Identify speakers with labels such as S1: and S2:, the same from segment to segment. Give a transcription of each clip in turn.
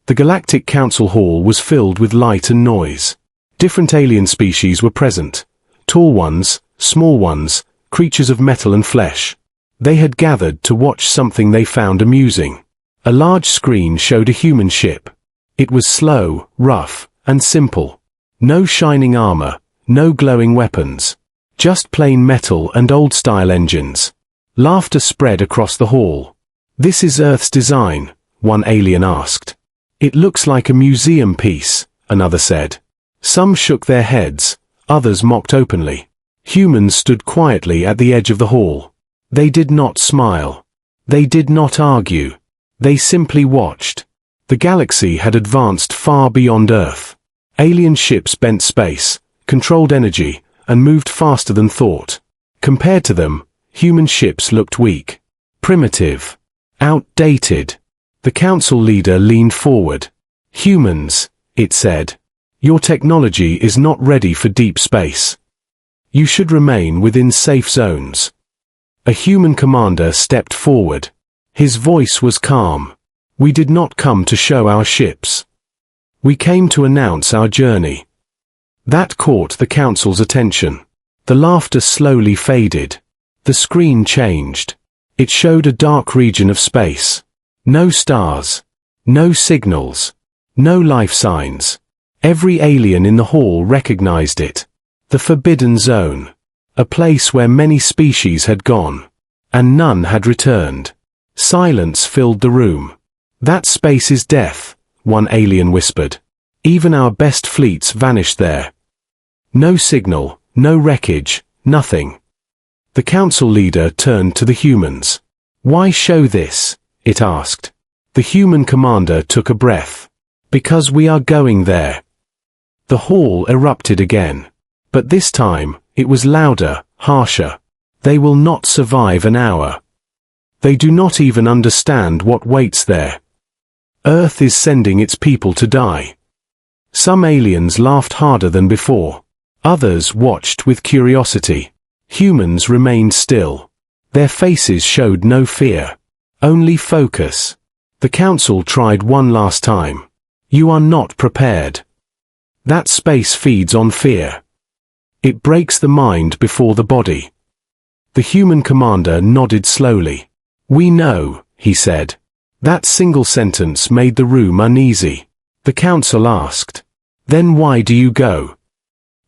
S1: The Galactic Council Hall was filled with light and noise. Different alien species were present. Tall ones, small ones, creatures of metal and flesh. They had gathered to watch something they found amusing. A large screen showed a human ship. It was slow, rough, and simple. No shining armor, no glowing weapons. Just plain metal and old-style engines. Laughter spread across the hall. "This is Earth's design," one alien asked. "It looks like a museum piece," another said. Some shook their heads, others mocked openly. Humans stood quietly at the edge of the hall. They did not smile. They did not argue. They simply watched. The galaxy had advanced far beyond Earth. Alien ships bent space, controlled energy, and moved faster than thought. Compared to them, human ships looked weak, primitive, outdated. The council leader leaned forward. "Humans," it said, "your technology is not ready for deep space. You should remain within safe zones." A human commander stepped forward. His voice was calm. "We did not come to show our ships. We came to announce our journey." That caught the council's attention. The laughter slowly faded. The screen changed. It showed a dark region of space. No stars. No signals. No life signs. Every alien in the hall recognized it. The Forbidden Zone. A place where many species had gone. And none had returned. Silence filled the room. "That space is death," one alien whispered. "Even our best fleets vanished there. No signal, no wreckage, nothing." The council leader turned to the humans. "Why show this?" it asked. The human commander took a breath. "Because we are going there." The hall erupted again. But this time, it was louder, harsher. "They will not survive an hour. They do not even understand what waits there. Earth is sending its people to die." Some aliens laughed harder than before. Others watched with curiosity. Humans remained still. Their faces showed no fear. Only focus. The council tried one last time. "You are not prepared. That space feeds on fear. It breaks the mind before the body." The human commander nodded slowly. "We know," he said. That single sentence made the room uneasy. The council asked, "Then why do you go?"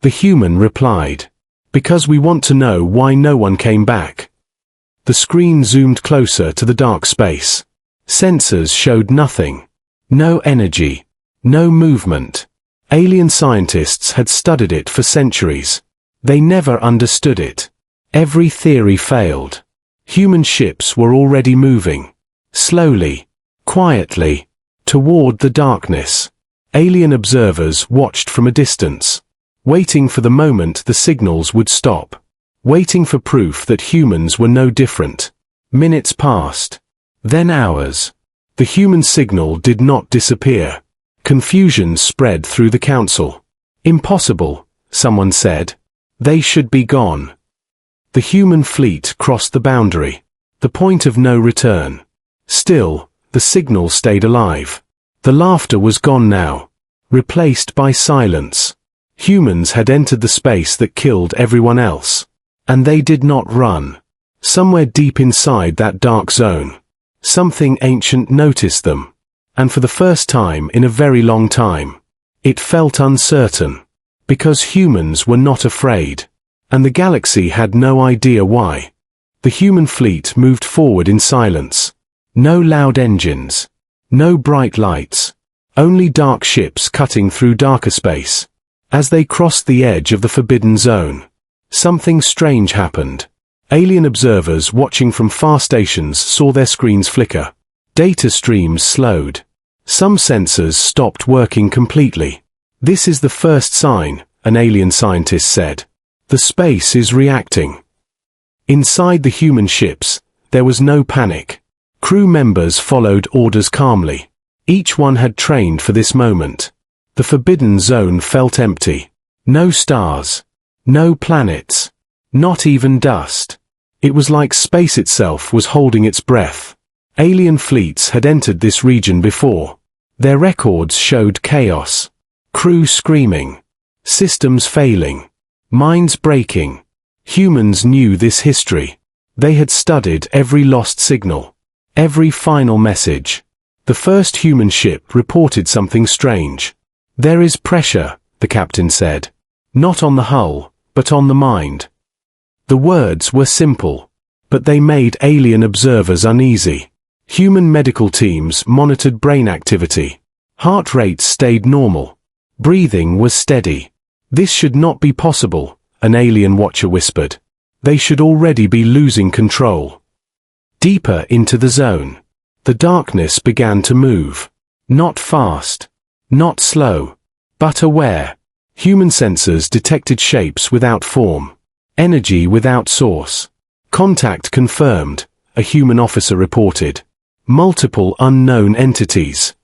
S1: The human replied, "Because we want to know why no one came back." The screen zoomed closer to the dark space. Sensors showed nothing. No energy. No movement. Alien scientists had studied it for centuries. They never understood it. Every theory failed. Human ships were already moving. Slowly, quietly, toward the darkness. Alien observers watched from a distance, waiting for the moment the signals would stop, waiting for proof that humans were no different. Minutes passed. Then hours. The human signal did not disappear. Confusion spread through the council. "Impossible," someone said. "They should be gone." The human fleet crossed the boundary, the point of no return. Still, the signal stayed alive. The laughter was gone now, replaced by silence. Humans had entered the space that killed everyone else. And they did not run. Somewhere deep inside that dark zone, something ancient noticed them. And for the first time in a very long time, it felt uncertain. Because humans were not afraid. And the galaxy had no idea why. The human fleet moved forward in silence. No loud engines. No bright lights. Only dark ships cutting through darker space. As they crossed the edge of the Forbidden Zone, something strange happened. Alien observers watching from far stations saw their screens flicker. Data streams slowed. Some sensors stopped working completely. "This is the first sign," an alien scientist said. "The space is reacting." Inside the human ships, there was no panic. Crew members followed orders calmly. Each one had trained for this moment. The Forbidden Zone felt empty. No stars. No planets. Not even dust. It was like space itself was holding its breath. Alien fleets had entered this region before. Their records showed chaos. Crew screaming. Systems failing. Minds breaking. Humans knew this history. They had studied every lost signal. Every final message. The first human ship reported something strange. "There is pressure," the captain said. "Not on the hull, but on the mind." The words were simple, but they made alien observers uneasy. Human medical teams monitored brain activity. Heart rates stayed normal. Breathing was steady. "This should not be possible," an alien watcher whispered. "They should already be losing control." Deeper into the zone. The darkness began to move. Not fast. Not slow. But aware. Human sensors detected shapes without form. Energy without source. "Contact confirmed," a human officer reported. "Multiple unknown entities."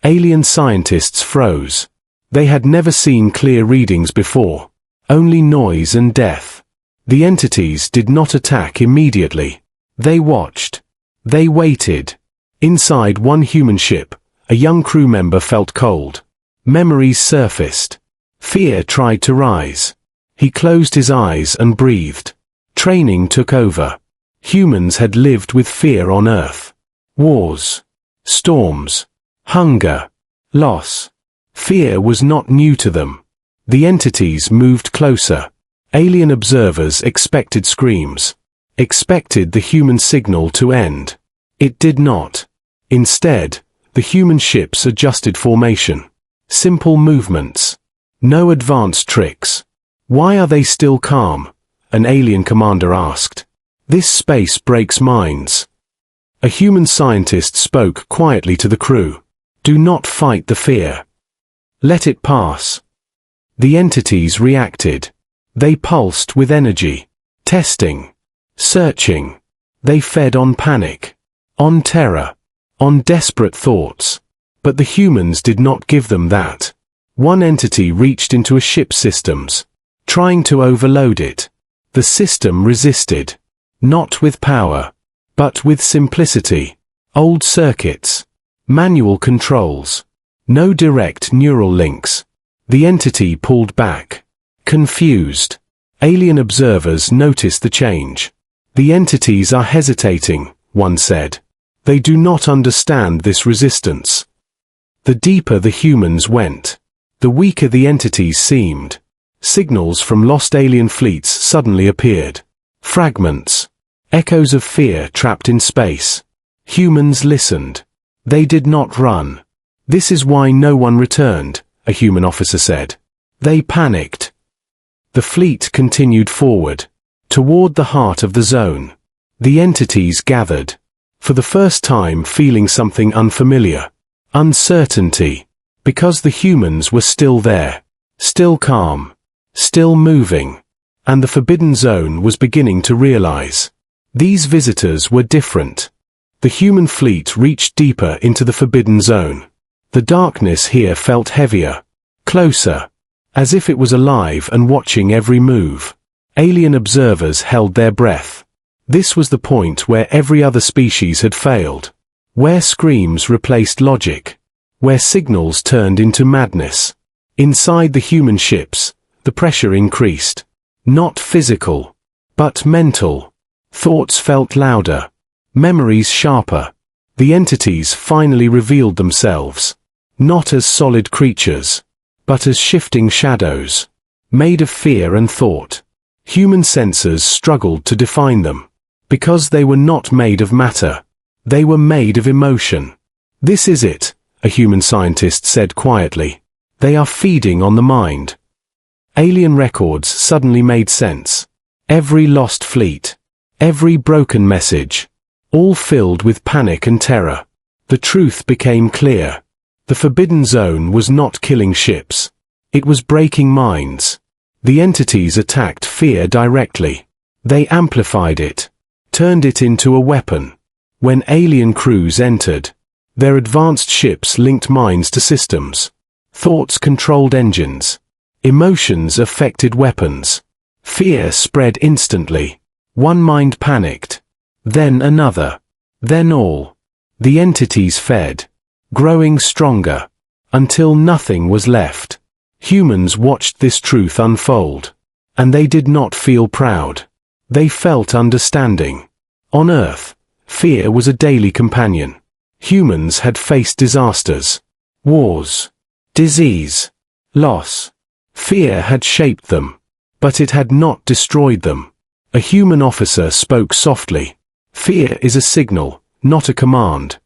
S1: Alien scientists froze. They had never seen clear readings before. Only noise and death. The entities did not attack immediately. They watched. They waited. Inside one human ship, a young crew member felt cold. Memories surfaced. Fear tried to rise. He closed his eyes and breathed. Training took over. Humans had lived with fear on Earth. Wars. Storms. Hunger. Loss. Fear was not new to them. The entities moved closer. Alien observers expected screams. Expected the human signal to end. It did not. Instead, the human ships adjusted formation. Simple movements. No advanced tricks. "Why are they still calm?" an alien commander asked. "This space breaks minds." A human scientist spoke quietly to the crew. "Do not fight the fear. Let it pass." The entities reacted. They pulsed with energy. Testing. Searching. They fed on panic. On terror. On desperate thoughts. But the humans did not give them that. One entity reached into a ship's systems, trying to overload it. The system resisted. Not with power, but with simplicity. Old circuits. Manual controls. No direct neural links. The entity pulled back. Confused. Alien observers noticed the change. "The entities are hesitating," one said. "They do not understand this resistance." The deeper the humans went, the weaker the entities seemed. Signals from lost alien fleets suddenly appeared. Fragments. Echoes of fear trapped in space. Humans listened. They did not run. "This is why no one returned," a human officer said. "They panicked." The fleet continued forward, toward the heart of the zone. The entities gathered, for the first time feeling something unfamiliar. Uncertainty. Because the humans were still there. Still calm. Still moving. And the forbidden zone was beginning to realize. These visitors were different. The human fleet reached deeper into the forbidden zone. The darkness here felt heavier. Closer. As if it was alive and watching every move. Alien observers held their breath. This was the point where every other species had failed. Where screams replaced logic. Where signals turned into madness. Inside the human ships, the pressure increased. Not physical, but mental. Thoughts felt louder. Memories sharper. The entities finally revealed themselves. Not as solid creatures, but as shifting shadows. Made of fear and thought. Human sensors struggled to define them. Because they were not made of matter. They were made of emotion. "This is it," a human scientist said quietly. "They are feeding on the mind." Alien records suddenly made sense. Every lost fleet. Every broken message. All filled with panic and terror. The truth became clear. The forbidden zone was not killing ships. It was breaking minds. The entities attacked fear directly. They amplified it. Turned it into a weapon. When alien crews entered, their advanced ships linked minds to systems. Thoughts controlled engines. Emotions affected weapons. Fear spread instantly. One mind panicked. Then another. Then all. The entities fed. growing stronger, until nothing was left. Humans watched this truth unfold, and they did not feel proud. They felt understanding. On Earth, fear was a daily companion. Humans had faced disasters, wars, disease, loss. Fear had shaped them, but it had not destroyed them. A human officer spoke softly. Fear is a signal, not a command.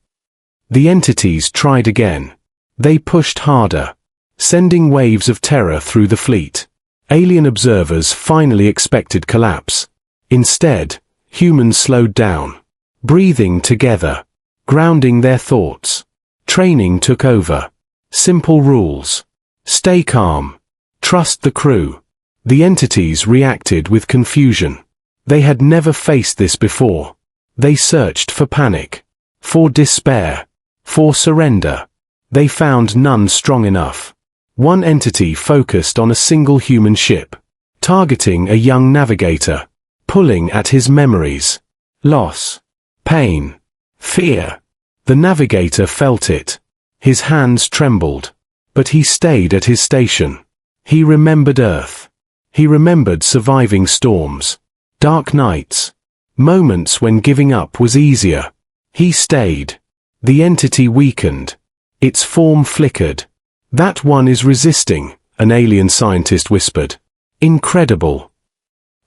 S1: The entities tried again. They pushed harder, sending waves of terror through the fleet. Alien observers finally expected collapse. Instead, humans slowed down, breathing together, grounding their thoughts. Training took over. Simple rules. Stay calm. Trust the crew. The entities reacted with confusion. They had never faced this before. They searched for panic, for despair, for surrender. They found none strong enough. One entity focused on a single human ship, targeting a young navigator, pulling at his memories. Loss, pain, fear. The navigator felt it. His hands trembled, but he stayed at his station. He remembered Earth. He remembered surviving storms, dark nights, moments when giving up was easier. He stayed. The entity weakened. Its form flickered. "That one is resisting," an alien scientist whispered. "Incredible."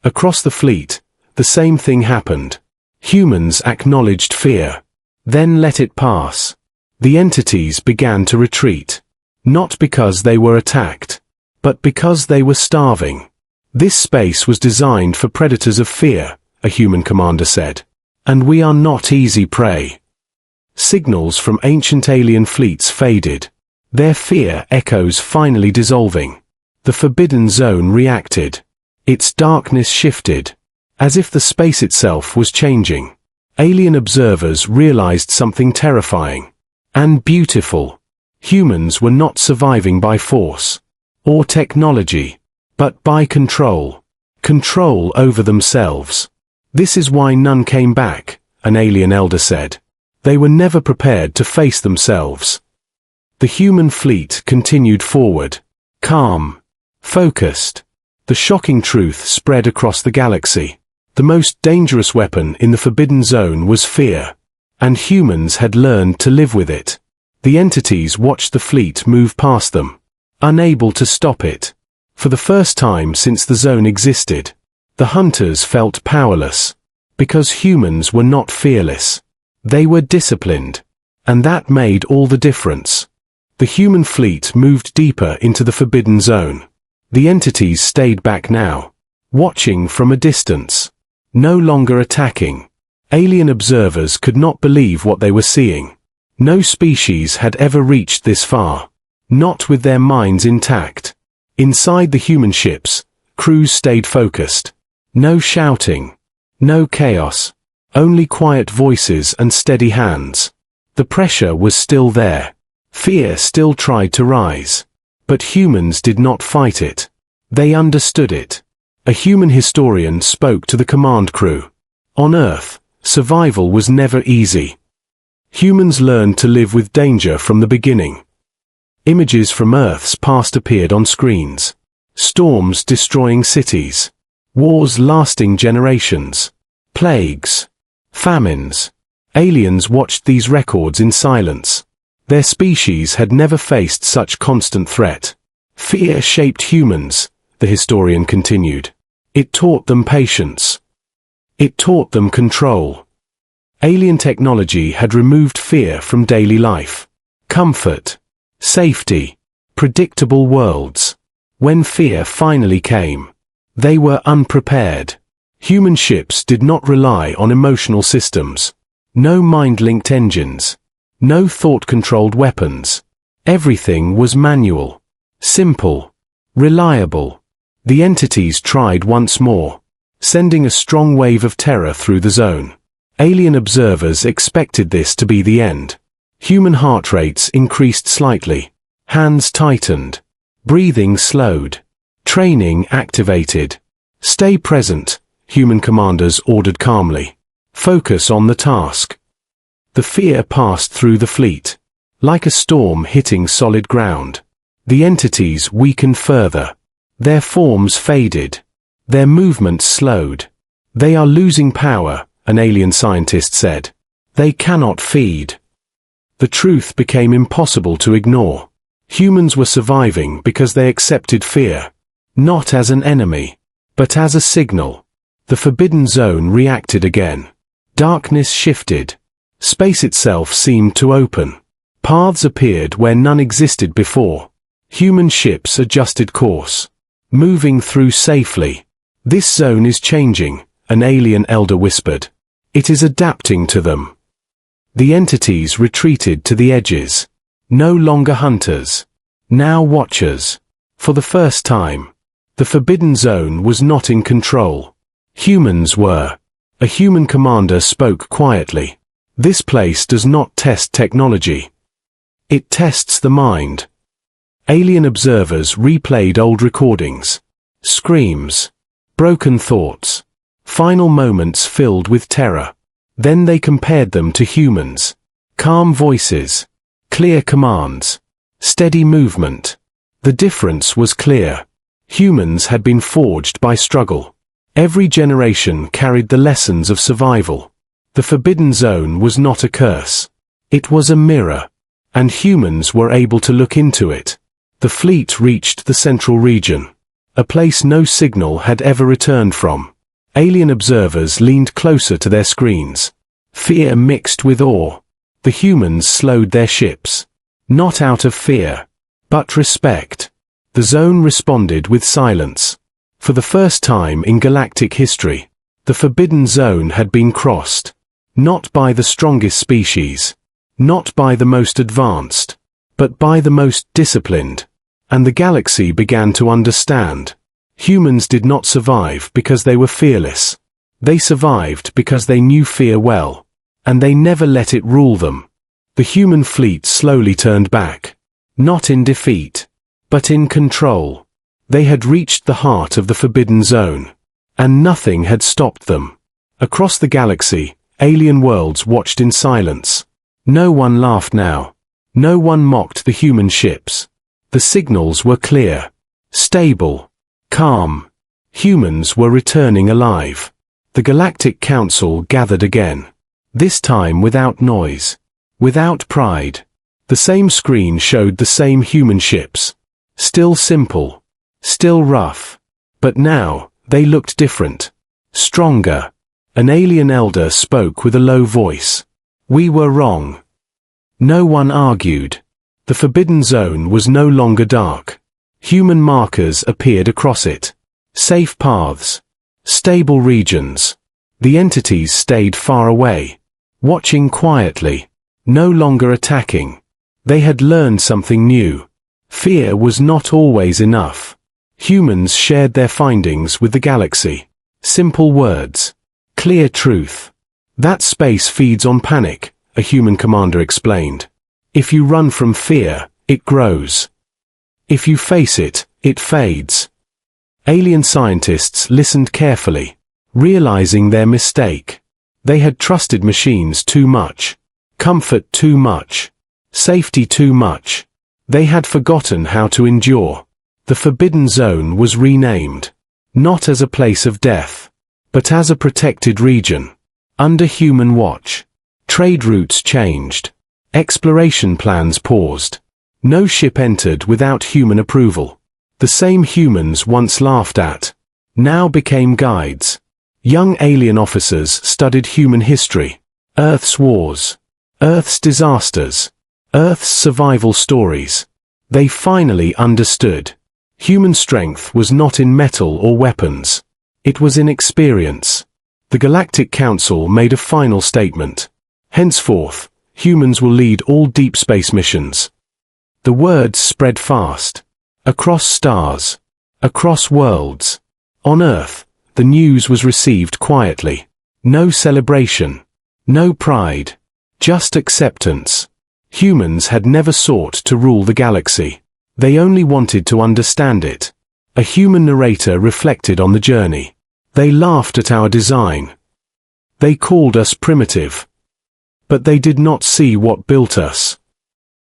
S1: Across the fleet, the same thing happened. Humans acknowledged fear, then let it pass. The entities began to retreat, not because they were attacked, but because they were starving. "This space was designed for predators of fear," a human commander said, "and we are not easy prey." Signals from ancient alien fleets faded, their fear echoes finally dissolving. The Forbidden Zone reacted. Its darkness shifted, as if the space itself was changing. Alien observers realized something terrifying and beautiful. Humans were not surviving by force or technology, but by control. Control over themselves. "This is why none came back," an alien elder said. They were never prepared to face themselves. The human fleet continued forward, calm, focused. The shocking truth spread across the galaxy. The most dangerous weapon in the Forbidden Zone was fear, and humans had learned to live with it. The entities watched the fleet move past them, unable to stop it. For the first time since the zone existed, the hunters felt powerless, because humans were not fearless. They were disciplined, and that made all the difference. The human fleet moved deeper into the Forbidden Zone. The entities stayed back now, watching from a distance, no longer attacking. Alien observers could not believe what they were seeing. No species had ever reached this far, not with their minds intact. Inside the human ships, crews stayed focused. No shouting, no chaos, only quiet voices and steady hands. The pressure was still there. Fear still tried to rise. But humans did not fight it. They understood it. A human historian spoke to the command crew. On Earth, survival was never easy. Humans learned to live with danger from the beginning. Images from Earth's past appeared on screens. Storms destroying cities. Wars lasting generations. Plagues. Famines. Aliens watched these records in silence. Their species had never faced such constant threat. Fear shaped humans, the historian continued. It taught them patience. It taught them control. Alien technology had removed fear from daily life. Comfort, safety, predictable worlds. When fear finally came, they were unprepared. Human ships did not rely on emotional systems. No mind-linked engines. No thought-controlled weapons. Everything was manual. Simple. Reliable. The entities tried once more, sending a strong wave of terror through the zone. Alien observers expected this to be the end. Human heart rates increased slightly. Hands tightened. Breathing slowed. Training activated. "Stay present," human commanders ordered calmly. "Focus on the task." The fear passed through the fleet. like a storm hitting solid ground. The entities weakened further. Their forms faded. Their movements slowed. They are losing power, an alien scientist said. They cannot feed. The truth became impossible to ignore. Humans were surviving because they accepted fear, not as an enemy, but as a signal. The forbidden zone reacted again. Darkness shifted. Space itself seemed to open. Paths appeared where none existed before. Human ships adjusted course, moving through safely. This zone is changing, an alien elder whispered. It is adapting to them. The entities retreated to the edges. No longer hunters. Now watchers. For the first time, the forbidden zone was not in control. Humans were. A human commander spoke quietly. This place does not test technology. It tests the mind. Alien observers replayed old recordings. Screams. Broken thoughts. Final moments filled with terror. Then they compared them to humans. Calm voices. Clear commands. Steady movement. The difference was clear. Humans had been forged by struggle. Every generation carried the lessons of survival. The forbidden zone was not a curse. It was a mirror. And humans were able to look into it. The fleet reached the central region. A place no signal had ever returned from. Alien observers leaned closer to their screens. Fear mixed with awe. The humans slowed their ships. Not out of fear, but respect. The zone responded with silence. For the first time in galactic history, the forbidden zone had been crossed. Not by the strongest species. Not by the most advanced. But by the most disciplined. And the galaxy began to understand. Humans did not survive because they were fearless. They survived because they knew fear well. And they never let it rule them. The human fleet slowly turned back. Not in defeat, but in control. They had reached the heart of the forbidden zone. And nothing had stopped them. Across the galaxy, alien worlds watched in silence. No one laughed now. No one mocked the human ships. The signals were clear. Stable. Calm. Humans were returning alive. The Galactic Council gathered again. This time without noise. Without pride. The same screen showed the same human ships. Still simple. Still rough. But now, they looked different. Stronger. An alien elder spoke with a low voice. We were wrong. No one argued. The forbidden zone was no longer dark. Human markers appeared across it. Safe paths. Stable regions. The entities stayed far away. Watching quietly. No longer attacking. They had learned something new. Fear was not always enough. Humans shared their findings with the galaxy. Simple words. Clear truth. That space feeds on panic, a human commander explained. If you run from fear, it grows. If you face it, it fades. Alien scientists listened carefully, realizing their mistake. They had trusted machines too much. Comfort too much. Safety too much. They had forgotten how to endure. The forbidden zone was renamed. Not as a place of death, but as a protected region. Under human watch. Trade routes changed. Exploration plans paused. No ship entered without human approval. The same humans once laughed at, now became guides. Young alien officers studied human history. Earth's wars. Earth's disasters. Earth's survival stories. They finally understood. Human strength was not in metal or weapons. It was in experience. The Galactic Council made a final statement. Henceforth, humans will lead all deep space missions. The words spread fast. Across stars. Across worlds. On Earth, the news was received quietly. No celebration. No pride. Just acceptance. Humans had never sought to rule the galaxy. They only wanted to understand it. A human narrator reflected on the journey. They laughed at our design. They called us primitive. But they did not see what built us.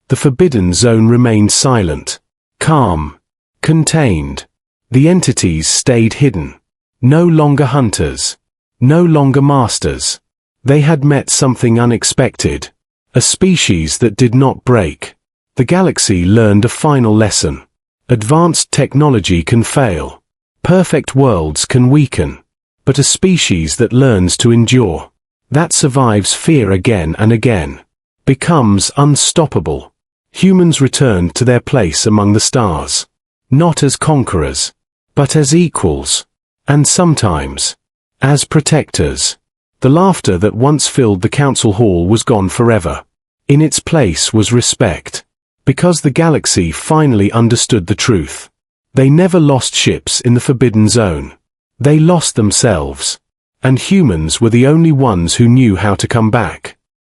S1: The forbidden zone remained silent, calm, contained. The entities stayed hidden. No longer hunters. No longer masters. They had met something unexpected. A species that did not break. The galaxy learned a final lesson. Advanced technology can fail. Perfect worlds can weaken. But a species that learns to endure, that survives fear again and again, becomes unstoppable. Humans returned to their place among the stars. Not as conquerors, but as equals. And sometimes, as protectors. The laughter that once filled the council hall was gone forever. In its place was respect. Because the galaxy finally understood the truth. They never lost ships in the forbidden zone. They lost themselves. And humans were the only ones who knew how to come back.